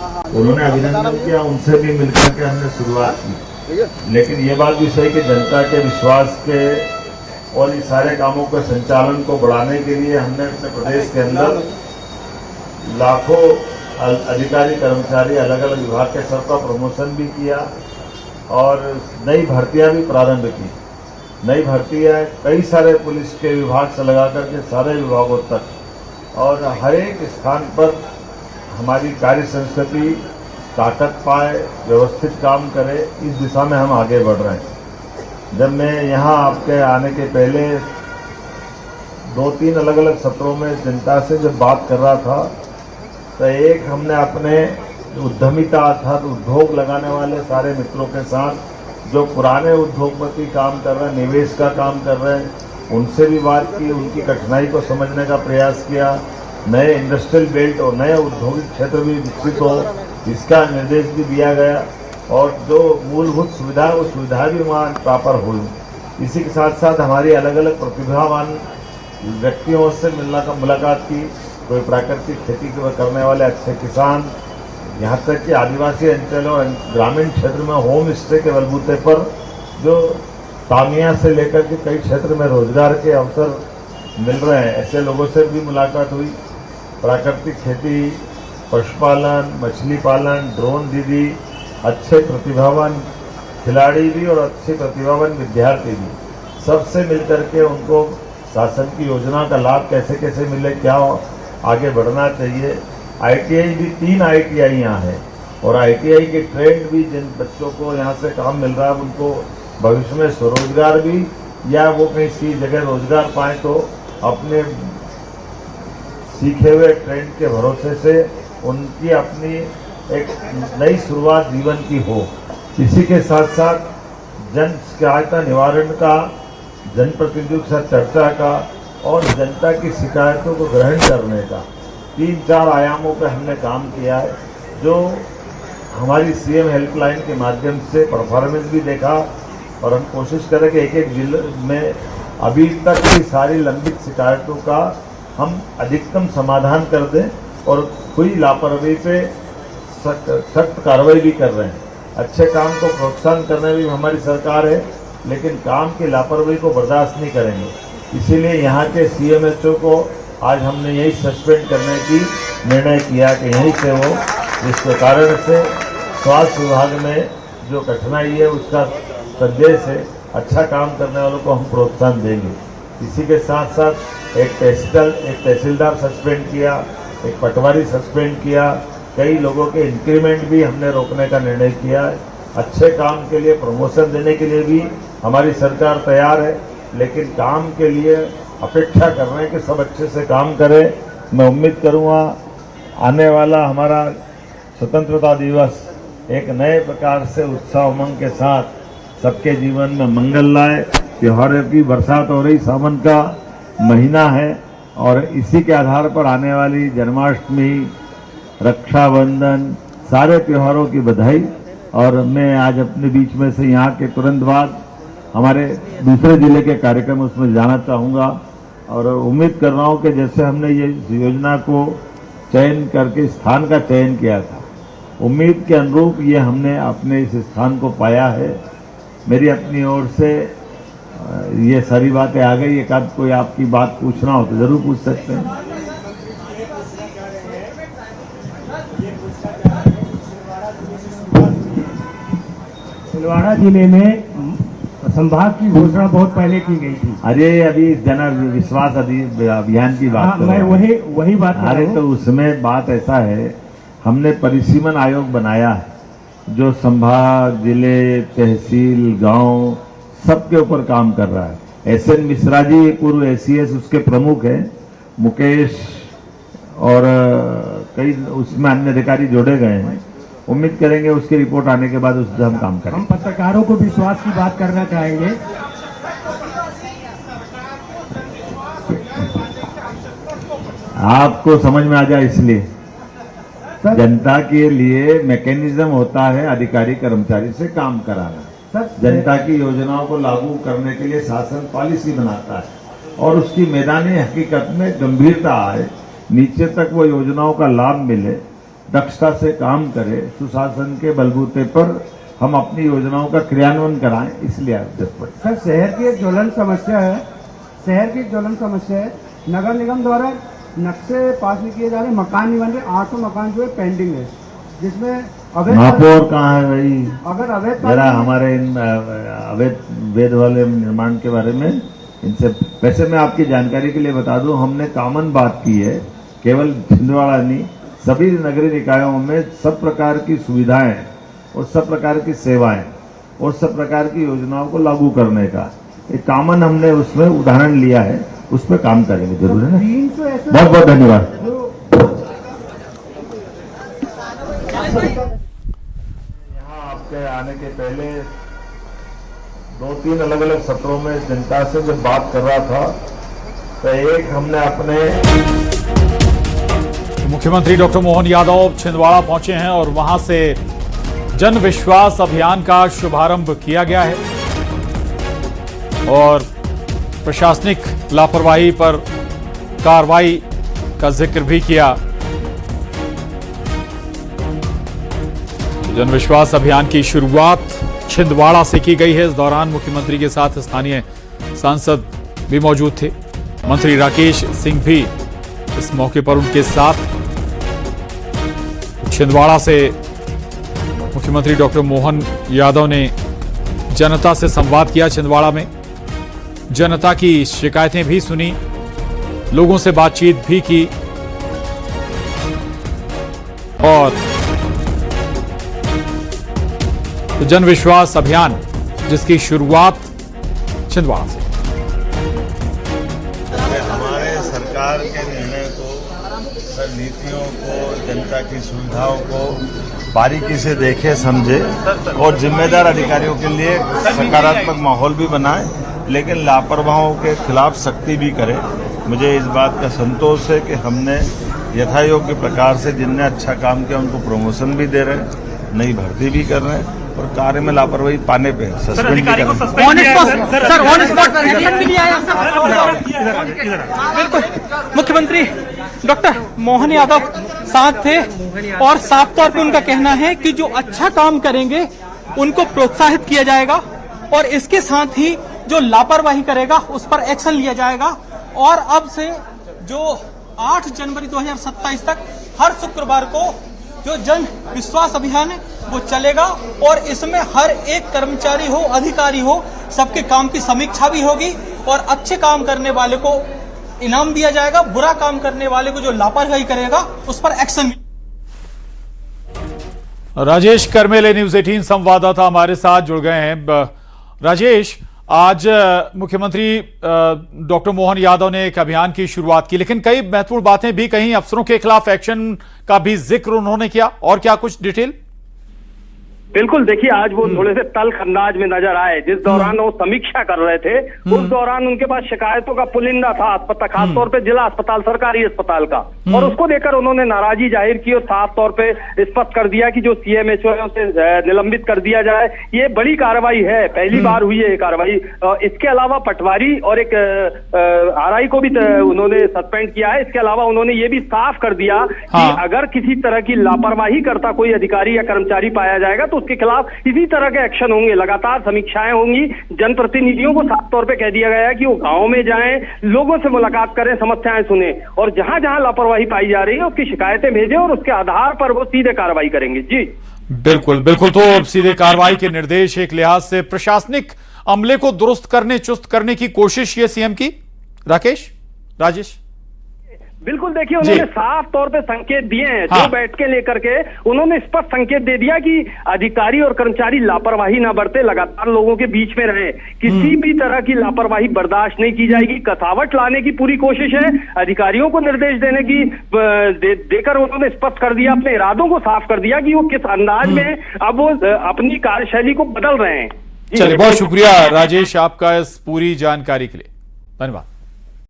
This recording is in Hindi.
उन्होंने अभिनंदन किया, उनसे भी मिलकर के हमने शुरुआत की। लेकिन ये बात भी सही कि जनता के विश्वास के और इस सारे कामों के संचालन को बढ़ाने के लिए हमने अपने प्रदेश के अंदर लाखों अधिकारी कर्मचारी अलग अलग विभाग के सबका प्रमोशन भी किया और नई भर्तियां भी प्रारंभ की। नई भर्तियां कई सारे पुलिस के विभाग से लगा करके सारे विभागों तक और हर एक स्थान पर हमारी कार्य संस्कृति ताकत पाए, व्यवस्थित काम करे, इस दिशा में हम आगे बढ़ रहे हैं। जब मैं यहाँ आपके आने के पहले 2-3 अलग अलग सत्रों में जनता से जब बात कर रहा था तो एक हमने अपने उद्यमिता अर्थात उद्योग लगाने वाले सारे मित्रों के साथ जो पुराने उद्योगपति काम कर रहे हैं, निवेश का काम कर रहे हैं, उनसे भी बात की, उनकी कठिनाई को समझने का प्रयास किया। नए इंडस्ट्रियल बेल्ट और नए औद्योगिक क्षेत्र भी विकसित हो, इसका निर्देश भी दिया गया और जो मूलभूत सुविधा वो सुविधा भी वहाँ प्रॉपर हुई। इसी के साथ साथ हमारी अलग अलग प्रतिभावान व्यक्तियों से मुलाकात की। कोई प्राकृतिक खेती करने वाले अच्छे किसान, यहाँ तक कि आदिवासी अंचलों और ग्रामीण क्षेत्र में होम स्टे के बलबूते पर जो तामिया से लेकर के कई क्षेत्र में रोजगार के अवसर मिल रहे हैं, ऐसे लोगों से भी मुलाकात हुई। प्राकृतिक खेती, पशुपालन, मछली पालन, ड्रोन दीदी, अच्छे प्रतिभावान खिलाड़ी भी और अच्छे प्रतिभावान विद्यार्थी भी, सबसे मिलकर के उनको शासन की योजना का लाभ कैसे कैसे मिले, क्या आगे बढ़ना चाहिए। ITI भी 3 ITI यहाँ है और ITI के ट्रेंड भी जिन बच्चों को यहाँ से काम मिल रहा है उनको भविष्य में स्वरोजगार भी या वो कहीं सी जगह रोजगार पाएँ तो अपने सीखे हुए ट्रेंड के भरोसे से उनकी अपनी एक नई शुरुआत जीवन की हो। इसी के साथ साथ जन शिकायत निवारण का, जनप्रतिनिधियों के साथ चर्चा का और जनता की शिकायतों को ग्रहण करने का 3-4 आयामों पर हमने काम किया है, जो हमारी CM हेल्पलाइन के माध्यम से परफॉर्मेंस भी देखा और हम कोशिश करें कि एक-एक जिले में अभी तक की सारी लंबित शिकायतों का हम अधिकतम समाधान कर दें और हुई लापरवाही पे सख्त कार्रवाई भी कर रहे हैं। अच्छे काम को प्रोत्साहन करने में भी हमारी सरकार है, लेकिन काम की लापरवाही को बर्दाश्त नहीं करेंगे। इसीलिए यहाँ के CMHO को आज हमने यही सस्पेंड करने की निर्णय किया कि यहीं से वो जिसके कारण से स्वास्थ्य विभाग में जो कठिनाई है उसका संदेश है, अच्छा काम करने वालों को हम प्रोत्साहन देंगे। इसी के साथ साथ एक तहसीलदार सस्पेंड किया, एक पटवारी सस्पेंड किया, कई लोगों के इंक्रीमेंट भी हमने रोकने का निर्णय किया है। अच्छे काम के लिए प्रमोशन देने के लिए भी हमारी सरकार तैयार है, लेकिन काम के लिए अपेक्षा कर रहे हैं कि सब अच्छे से काम करें। मैं उम्मीद करूँगा आने वाला हमारा स्वतंत्रता दिवस एक नए प्रकार से उत्साह उमंग के साथ सबके जीवन में मंगल लाए। त्योहारों की बरसात हो रही, सावन का महीना है और इसी के आधार पर आने वाली जन्माष्टमी, रक्षाबंधन, सारे त्योहारों की बधाई। और मैं आज अपने बीच में से यहाँ के तुरंत बाद हमारे दूसरे जिले के कार्यक्रम उसमें जाना चाहूँगा और उम्मीद कर रहा हूँ कि जैसे हमने ये योजना को चयन करके स्थान का चयन किया था, उम्मीद के अनुरूप ये हमने अपने इस स्थान को पाया है। मेरी अपनी ओर से ये सारी बातें आ गई। एक आध कोई आपकी बात पूछना हो तो जरूर पूछ सकते हैं। छिंदवाड़ा जिले में संभाग की घोषणा बहुत पहले की गई थी। अरे अभी जन विश्वास अभियान की बात मैं वही बात कर रहा हूं। तो उसमें बात ऐसा है, हमने परिसीमन आयोग बनाया है जो संभाग, जिले, तहसील, गांव सबके ऊपर काम कर रहा है। SN मिश्रा जी पूर्व ACS उसके प्रमुख हैं, मुकेश और कई उसमें अन्य अधिकारी जोड़े गए हैं। उम्मीद करेंगे उसकी रिपोर्ट आने के बाद उस पर हम काम करेंगे। हम पत्रकारों को विश्वास की बात करना चाहेंगे। आपको समझ में आ जाए इसलिए जनता के लिए मैकेनिज्म होता है अधिकारी कर्मचारी से काम कराना। जनता की योजनाओं को लागू करने के लिए शासन पॉलिसी बनाता है और उसकी मैदानी हकीकत में गंभीरता आए, नीचे तक वो योजनाओं का लाभ मिले, दक्षता से काम करे, सुशासन के बलबूते पर हम अपनी योजनाओं का क्रियान्वयन कराएं, इसलिए अध्यक्ष पड़े। सर, शहर की एक ज्वलंत समस्या है, नगर निगम द्वारा नक्शे पास नहीं किए जा रहे, मकान नहीं बन रहे, 800 मकान जो है पेंडिंग है, जिसमें महापौर कहाँ है भाई? अगर अवैध जरा हमारे इन अवैध वेद वाले निर्माण के बारे में इनसे, वैसे मैं आपकी जानकारी के लिए बता दूं, हमने कॉमन बात की है, केवल छिंदवाड़ा नहीं, सभी नगरीय निकायों में सब प्रकार की सुविधाएं और सब प्रकार की सेवाएं और सब प्रकार की योजनाओं को लागू करने का एक कॉमन हमने उसमें उदाहरण लिया है, उस पर काम करेंगे जरूर, है ना? 300 ऐसे बहुत बहुत धन्यवाद। यहाँ आपके आने के पहले 2-3 अलग अलग सत्रों में जनता से जब बात कर रहा था, तो एक हमने अपने मुख्यमंत्री डॉक्टर मोहन यादव छिंदवाड़ा पहुंचे हैं और वहां से जन विश्वास अभियान का शुभारंभ किया गया है और प्रशासनिक लापरवाही पर कार्रवाई का जिक्र भी किया। जन विश्वास अभियान की शुरुआत छिंदवाड़ा से की गई है। इस दौरान मुख्यमंत्री के साथ स्थानीय सांसद भी मौजूद थे। मंत्री राकेश सिंह भी इस मौके पर उनके साथ। छिंदवाड़ा से मुख्यमंत्री डॉक्टर मोहन यादव ने जनता से संवाद किया। छिंदवाड़ा में जनता की शिकायतें भी सुनी, लोगों से बातचीत भी की और जन विश्वास अभियान जिसकी शुरुआत छिंदवाड़ा से। हमारे सरकार के निर्णय को, नीतियों को, जनता की सुविधाओं को बारीकी से देखे, समझे और जिम्मेदार अधिकारियों के लिए सकारात्मक माहौल भी बनाए, लेकिन लापरवाहों के खिलाफ सख्ती भी करे। मुझे इस बात का संतोष है कि हमने यथायोग्य प्रकार से जिनने अच्छा काम किया उनको प्रमोशन भी दे रहे हैं, नई भर्ती भी कर रहे हैं और कार्य में लापरवाही पाने पे सस्पेंड भी कर रहे हैं। बिल्कुल, मुख्यमंत्री डॉक्टर मोहन यादव साथ थे और साफ तौर पे उनका कहना है कि जो अच्छा काम करेंगे उनको प्रोत्साहित किया जाएगा और इसके साथ ही जो लापरवाही करेगा उस पर एक्शन लिया जाएगा। और अब से जो 8 जनवरी 2027 तक हर शुक्रवार को जो जन विश्वास अभियान है वो चलेगा और इसमें हर एक कर्मचारी हो, अधिकारी हो, सबके काम की समीक्षा भी होगी और अच्छे काम करने वाले को इनाम दिया जाएगा, बुरा काम करने वाले को जो लापरवाही करेगा उस पर एक्शन। राजेश करमेले न्यूज़ 18 संवाददाता हमारे साथ जुड़ गए हैं। राजेश, आज मुख्यमंत्री डॉक्टर मोहन यादव ने एक अभियान की शुरुआत की, लेकिन कई महत्वपूर्ण बातें भी कहीं, अफसरों के खिलाफ एक्शन का भी जिक्र उन्होंने किया, और क्या कुछ डिटेल? बिल्कुल, देखिए आज वो थोड़े से तल्ख अंदाज में नजर आए। जिस दौरान वो समीक्षा कर रहे थे उस दौरान उनके पास शिकायतों का पुलिंदा था अस्पताल, खासतौर पे जिला अस्पताल, सरकारी अस्पताल का, और उसको लेकर उन्होंने नाराजगी जाहिर की और साफ तौर पे स्पष्ट कर दिया कि जो सीएमएचओ है उसे निलंबित कर दिया जाए। ये बड़ी कार्रवाई है, पहली बार हुई है ये कार्रवाई। इसके अलावा पटवारी और एक आरआई को भी उन्होंने सस्पेंड किया है। इसके अलावा उन्होंने ये भी साफ कर दिया कि अगर किसी तरह की लापरवाही करता कोई अधिकारी या कर्मचारी पाया जाएगा तो उसके खिलाफ इसी तरह के एक्शन होंगे। लगातार समीक्षाएं होंगी। जनप्रतिनिधियों को साफ तौर पे कह दिया गया है कि वो गांव में जाएं, लोगों से मुलाकात करें, समस्याएं सुने और जहां जहां लापरवाही पाई जा रही है उसकी शिकायतें भेजें और उसके आधार पर वो सीधे कार्रवाई करेंगे। जी बिल्कुल बिल्कुल, तो सीधे कार्रवाई के निर्देश। एक लिहाज से प्रशासनिक अमले को दुरुस्त करने, चुस्त करने की कोशिश ये सीएम की। राजेश बिल्कुल, देखिए उन्होंने साफ तौर पे संकेत दिए हैं। जो बैठकें लेकर के उन्होंने स्पष्ट संकेत दे दिया कि अधिकारी और कर्मचारी लापरवाही ना बरते, लगातार लोगों के बीच में रहे, किसी भी तरह की लापरवाही बर्दाश्त नहीं की जाएगी। कसावट लाने की पूरी कोशिश है, अधिकारियों को निर्देश देने की देकर उन्होंने स्पष्ट कर दिया, अपने इरादों को साफ कर दिया कि वो किस अंदाज में अब वो अपनी कार्यशैली को बदल रहे हैं। चलिए, बहुत शुक्रिया राजेश आपका इस पूरी जानकारी के लिए। धन्यवाद।